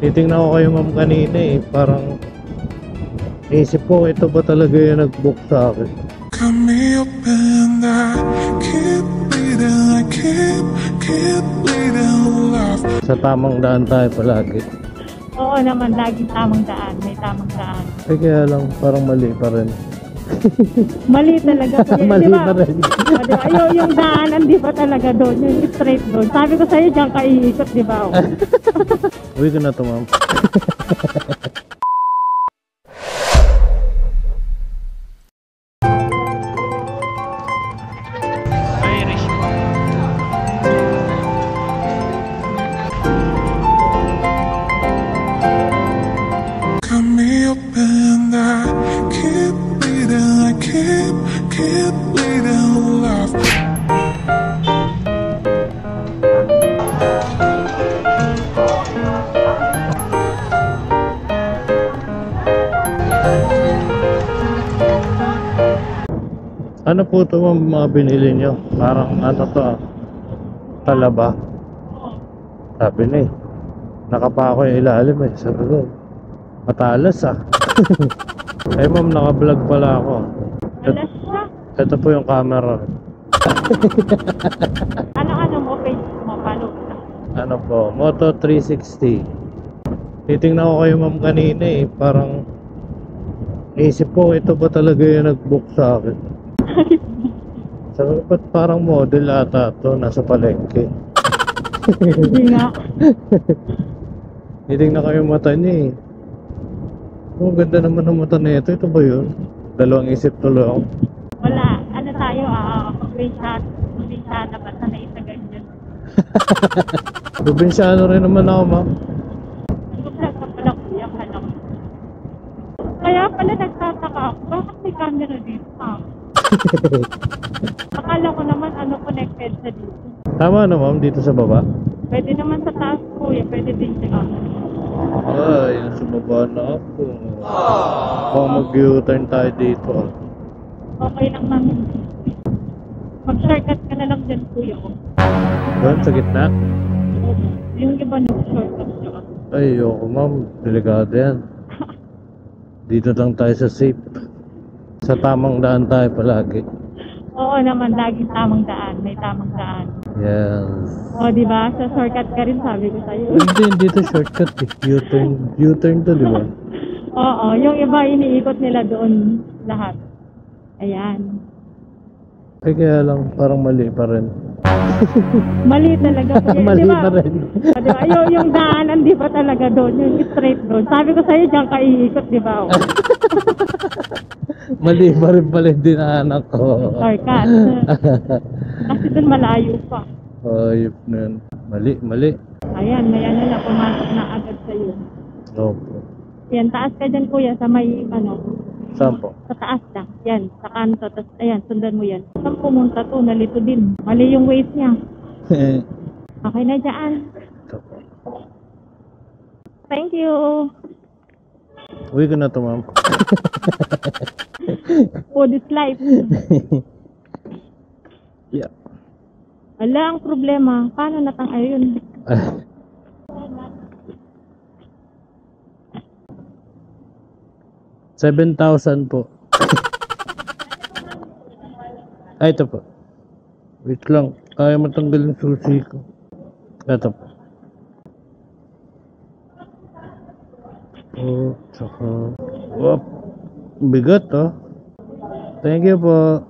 Titingnan ko kayo ma'am kanina eh. Parang isip ko, ito ba talaga yung nag-book sa akin? Sa tamang daan tayo palagi. Oo naman, laging tamang daan. May tamang daan. Eh kaya lang, parang mali pa rin. Mali talaga. Mali diba? pa rin. Diba? Yung daanan, di ba talaga doon? Yung straight doon. Sabi ko sa'yo, diyan ka iikot, di ba? Uwi ko na to ma'am. Ano po ito mga binili nyo? Parang ano to talaba. Sabi na eh. Nakapako yung ilalim eh. Sabi ko, matalas Eh ma'am, naka-vlog pala ako. Ito po yung camera. Ano mo, Facebook mo, follow ka? Ano po, Moto 360. Titingnan ko kayo ma'am kanina eh. Parang isip ko, ito ba talaga yung nag-book sa akin? Sabi ko, ba't parang model ata to, nasa palengke? Hindi nga. Titingnan kayo mata niya eh. Oh, ganda naman ng mata na ito. Ito ba yun? Dalawang isip tuloy ako. Wala. Ano tayo? Screenshot na ba? Sana isa ganyan. Probinsyano rin naman ako ma'am. Nag-vlog ka pala kuya. Kaya pala nagtataka ako. Bakit may camera dito? Akala ko naman connected sa dito. Tama na ma'am, dito sa baba? Pwede naman sa taas kuya. Pwede din siya. Ay, nasa baba na ako. Baka mag-U-turn tayo dito. Okay lang namin. Mag-shortcut ka na lang dyan kuya ko. Doon sa gitna? Yung iba nag-shortcut siya. Ay, ayoko ma'am. Delikado yan. Dito lang tayo sa safe. Sa tamang daan tayo palagi. Oo naman, laging tamang daan. May tamang daan. Yes. O, diba? Sa shortcut ka rin, sabi ko sa'yo. Hindi, dito shortcut eh. U-turn to, di ba? Oo, yung iba iniikot nila doon lahat. Ayan. Eh kaya lang, parang mali pa rin. Mali talaga. Mali diba? pa rin. Diba? Yung daanan, di ba talaga doon? Yung straight doon. Sabi ko sa'yo, diyan ka iikot, di ba? Mali pa rin pala yung dinaanak ko. Shortcut. Kasi doon malayo pa. Ayop na yun. Mali. Ayan, may ano na, pumasok na agad sa'yo. Opo. Yan, taas ka dyan kuya, sa may Saan po? sa taas lang. Yan, sa kanto. Tapos, ayan, sundan mo yan. Saan pumunta to? Nalito din. Mali yung waist niya. Okay na dyan. Ito po. Thank you. Uwi ko na to ma'am. Food is life. Yeah. Wala ang problema. Paano natang ayun? $7,000 po. Ay, ito po. Wait lang. Kaya matanggal yung susi ko. Ito po. Oh, tsaka. Wop. Bigat Thank you po.